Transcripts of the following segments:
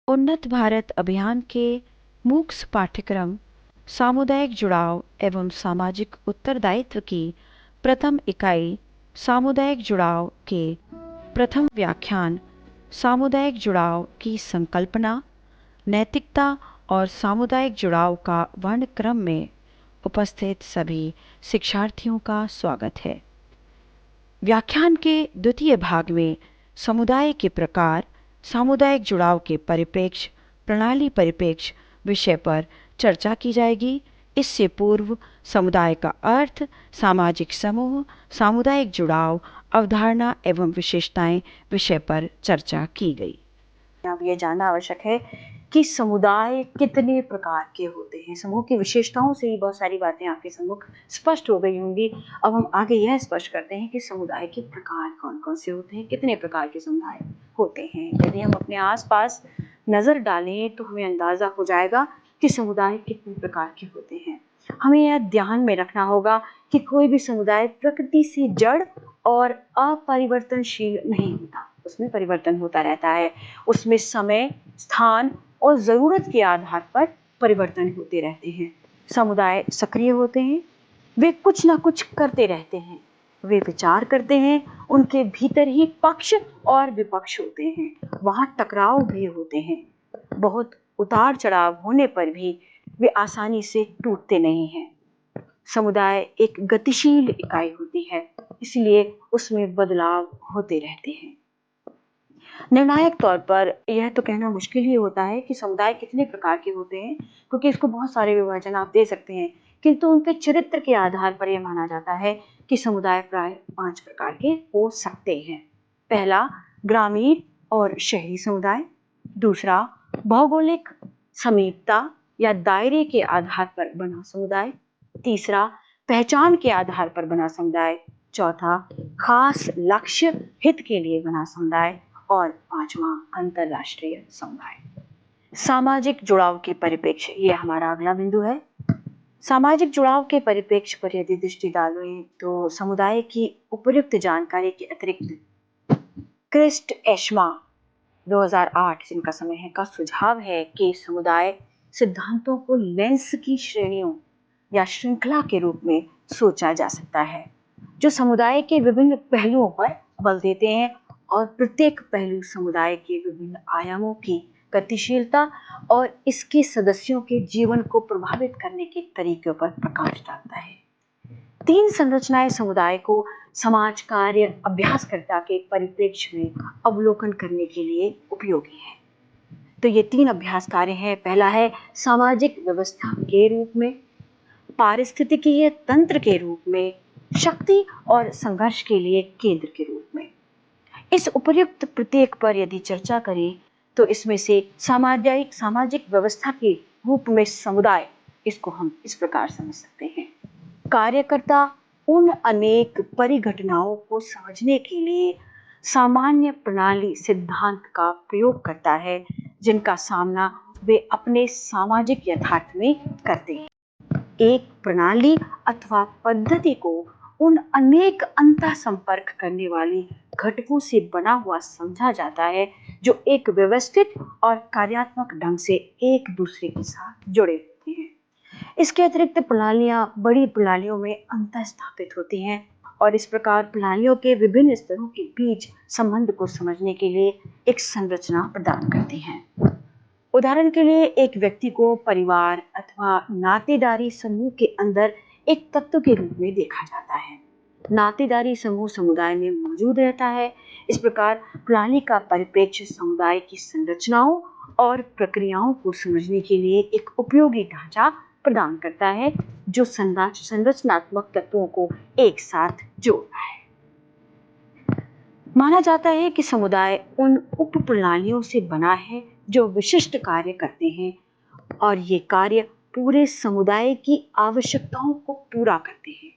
उन्नत भारत अभियान के मूक्स पाठ्यक्रम सामुदायिक जुड़ाव एवं सामाजिक उत्तरदायित्व की प्रथम इकाई सामुदायिक जुड़ाव के प्रथम व्याख्यान सामुदायिक जुड़ाव की संकल्पना, नैतिकता और सामुदायिक जुड़ाव का वर्णक्रम में उपस्थित सभी शिक्षार्थियों का स्वागत है। व्याख्यान के द्वितीय भाग में समुदाय के प्रकार, सामुदायिक जुड़ाव के परिप्रेक्ष्य, प्रणाली परिप्रेक्ष्य विषय पर चर्चा की जाएगी। इससे पूर्व समुदाय का अर्थ, सामाजिक समूह, सामुदायिक जुड़ाव, अवधारणा एवं विशेषताएं विषय पर चर्चा की गई। अब ये जानना आवश्यक है कि समुदाय कितने प्रकार के होते हैं। समूह की विशेषताओं से ही बहुत सारी बातें आपके सम्मुख स्पष्ट हो गई होंगी। अब हम आगे यह स्पष्ट करते हैं कि समुदाय के प्रकार कौन कौन से होते हैं, कितने प्रकार के समुदाय होते हैं। यदि हम अपने आसपास नजर डालें तो हमें अंदाजा हो जाएगा कि समुदाय कितने प्रकार के होते हैं। हमें यह ध्यान में रखना होगा कि कोई भी समुदाय प्रकृति से जड़ और अपरिवर्तनशील नहीं होता, उसमें परिवर्तन होता रहता है। उसमें समय, स्थान और जरूरत के आधार पर परिवर्तन होते रहते हैं। समुदाय सक्रिय होते हैं, वे कुछ ना कुछ करते रहते हैं, वे विचार करते हैं, उनके भीतर ही पक्ष और विपक्ष होते हैं, वहां टकराव भी होते हैं। बहुत उतार चढ़ाव होने पर भी वे आसानी से टूटते नहीं हैं। समुदाय एक गतिशील इकाई होती है, इसलिए उसमें बदलाव होते रहते हैं। निर्णायक तौर पर यह तो कहना मुश्किल ही होता है कि समुदाय कितने प्रकार के होते हैं, क्योंकि इसको बहुत सारे विभाजन आप दे सकते हैं, किंतु उनके चरित्र के आधार पर यह माना जाता है कि समुदाय प्राय 5 प्रकार के हो सकते हैं। पहला, ग्रामीण और शहरी समुदाय। दूसरा, भौगोलिक समीपता या दायरे के आधार पर बना समुदाय। तीसरा, पहचान के आधार पर बना समुदाय। चौथा, खास लक्ष्य हित के लिए बना समुदाय। और पांचवा, अंतरराष्ट्रीय समुदाय। सामाजिक जुड़ाव के परिप्रेक्ष्य, ये हमारा अगला बिंदु है। सामाजिक जुड़ाव के परिप्रेक्ष्य पर यदि दृष्टि डालें तो समुदाय की उपयुक्त जानकारी के अतिरिक्त क्रिस्ट एशमा 2008 जिनका समय है का सुझाव है कि समुदाय सिद्धांतों को लेंस की श्रेणियों या श्रृंखला के रूप में सोचा जा सकता है, जो समुदाय के विभिन्न पहलुओं पर बल देते हैं और प्रत्येक पहलू समुदाय के विभिन्न आयामों की गतिशीलता और इसके सदस्यों के जीवन को प्रभावित करने के तरीकों पर प्रकाश डालता है। 3 संरचनाएं समुदाय को समाज कार्य अभ्यासकर्ता के परिप्रेक्ष्य में अवलोकन करने के लिए उपयोगी है। तो ये 3 अभ्यास कार्य हैं। पहला है सामाजिक व्यवस्था के रूप में, पारिस्थितिकीय तंत्र के रूप में, शक्ति और संघर्ष के लिए केंद्र के रूप में। इस उपर्युक्त प्रत्येक पर यदि चर्चा करें तो इसमें से सामाजिक व्यवस्था के रूप में समुदाय, इसको हम इस प्रकार समझ सकते हैं। कार्यकर्ता उन अनेक परिघटनाओं को समझने के लिए सामान्य प्रणाली सिद्धांत का प्रयोग करता है, जिनका सामना वे अपने सामाजिक यथार्थ में करते हैं। एक प्रणाली अथवा पद्धति को उन अनेक अंतः संपर्क करने वाली घटकों से बना हुआ समझा जाता है, जो एक व्यवस्थित और कार्यात्मक ढंग से एक दूसरे के साथ जुड़े होते हैं। इसके अतिरिक्त प्रणालियां बड़ी प्रणालियों में अंतर स्थापित होती हैं और इस प्रकार प्रणालियों के विभिन्न स्तरों के बीच संबंध को समझने के लिए एक संरचना प्रदान करती हैं। उदाहरण के लिए एक व्यक्ति को परिवार अथवा नातेदारी समूह के अंदर एक तत्व के रूप में देखा जाता है। नातेदारी समूह समुदाय में मौजूद रहता है। इस प्रकार प्रणाली का परिप्रेक्ष्य समुदाय की संरचनाओं और प्रक्रियाओं को समझने के लिए एक उपयोगी ढांचा प्रदान करता है, जो संरचनात्मक तत्वों को एक साथ जोड़ता है। माना जाता है कि समुदाय उन उप प्रणालियों से बना है जो विशिष्ट कार्य करते हैं और ये कार्य पूरे समुदाय की आवश्यकताओं को पूरा करते हैं।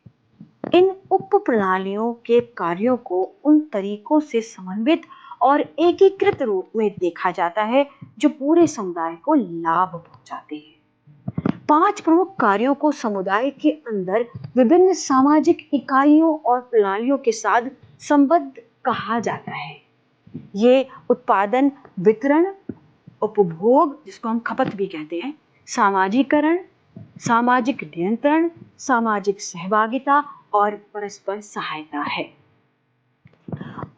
इन उप प्रणालियों के कार्यों को उन तरीकों से समन्वित और एकीकृत रूप में देखा जाता है जो पूरे समुदाय को लाभ पहुंचाते हैं। 5 प्रमुख कार्यों को समुदाय के अंदर विभिन्न सामाजिक इकाइयों और प्रणालियों के साथ संबद्ध कहा जाता है। ये उत्पादन, वितरण, उपभोग जिसको हम खपत भी कहते हैं, सामाजिकरण, सामाजिक नियंत्रण, सामाजिक सहभागिता और परस्पर सहायता है।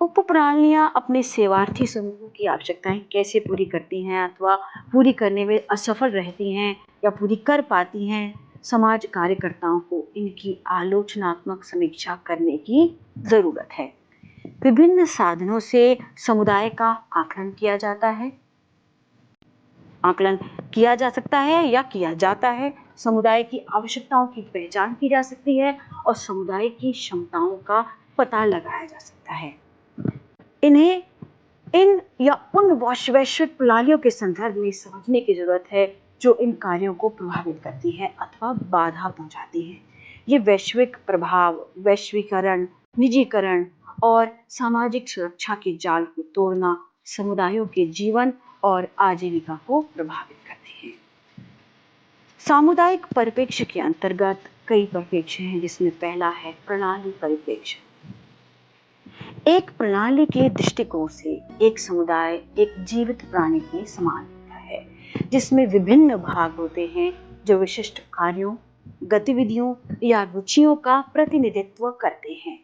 उप प्रणालियां अपने सेवार्थी समूहों की आवश्यकताएं कैसे पूरी करती हैं अथवा पूरी करने में असफल रहती हैं या पूरी कर पाती हैं, समाज कार्यकर्ताओं को इनकी आलोचनात्मक समीक्षा करने की जरूरत है। विभिन्न साधनों से समुदाय का आकलन किया जाता है, आकलन किया जा सकता है या किया जाता है। समुदाय की आवश्यकताओं की पहचान की जा सकती है और समुदाय की क्षमताओं का पता लगाया जा सकता है। इन्हें इन या उन वैश्विक प्रणालियों के संदर्भ में समझने की जरूरत है जो इन कार्यों को प्रभावित करती है अथवा बाधा पहुंचाती है। ये वैश्विक प्रभाव, वैश्वीकरण, निजीकरण और सामाजिक सुरक्षा के जाल को तोड़ना समुदायों के जीवन और आजीविका को प्रभावित करती है। सामुदायिक परिप्रेक्ष्य के अंतर्गत कई परिप्रेक्ष्य हैं, जिसमें पहला है प्रणाली परिप्रेक्ष्य। एक प्रणाली के दृष्टिकोण से एक समुदाय एक जीवित प्राणी के समान होता है, जिसमें विभिन्न भाग होते हैं जो विशिष्ट कार्यों, गतिविधियों या रुचियों का प्रतिनिधित्व करते हैं।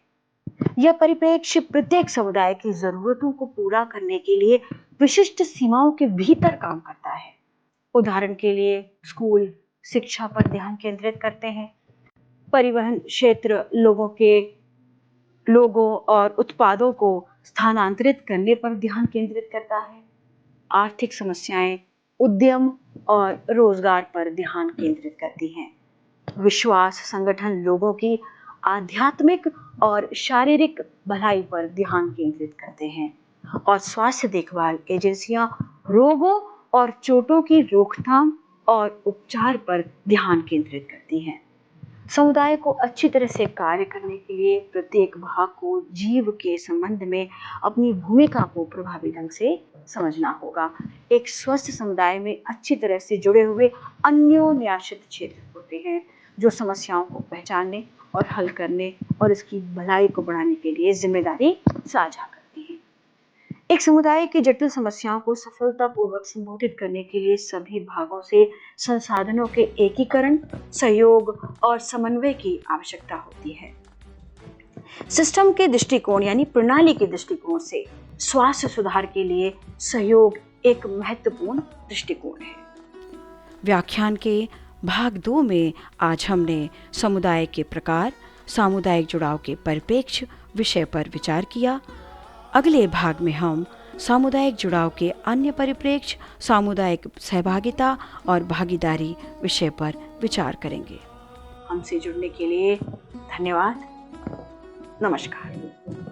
यह परिप्रेक्ष्य प्रत्येक समुदाय की जरूरतों को पूरा करने के लिए विशिष्ट सीमाओं के भीतर काम करता है। उदाहरण के लिए स्कूल शिक्षा पर ध्यान केंद्रित करते हैं, परिवहन क्षेत्र लोगों और उत्पादों को स्थानांतरित करने पर ध्यान केंद्रित करता है, आर्थिक समस्याएं उद्यम और रोजगार पर ध्यान केंद्रित करती हैं, विश्वास संगठन लोगों की आध्यात्मिक और शारीरिक भलाई पर ध्यान केंद्रित करते हैं, और स्वास्थ्य देखभाल एजेंसियां रोगों और चोटों की रोकथाम और उपचार पर ध्यान केंद्रित करती हैं। समुदाय को अच्छी तरह से कार्य करने के लिए प्रत्येक भाग को जीव के संबंध में अपनी भूमिका को प्रभावी ढंग से समझना होगा। एक स्वस्थ समुदाय में अच्छी तरह से जुड़े हुए अन्योन्याश्रित क्षेत्र होते हैं जो समस्याओं को पहचानने और हल करने और इसकी भलाई को बढ़ाने के लिए जिम्मेदारी साझा करती हैं। एक समुदाय की जटिल समस्याओं को सफलतापूर्वक संबोधित करने के लिए सभी भागों से संसाधनों के एकीकरण, सहयोग और समन्वय की आवश्यकता होती है। सिस्टम के दृष्टिकोण यानी प्रणाली के दृष्टिकोण से स्वास्थ्य सुधार के लिए सहयोग एक महत्वपूर्ण दृष्टिकोण है। व्याख्यान के भाग 2 में आज हमने समुदाय के प्रकार, सामुदायिक जुड़ाव के परिप्रेक्ष्य विषय पर विचार किया। अगले भाग में हम सामुदायिक जुड़ाव के अन्य परिप्रेक्ष्य, सामुदायिक सहभागिता और भागीदारी विषय पर विचार करेंगे। हमसे जुड़ने के लिए धन्यवाद। नमस्कार।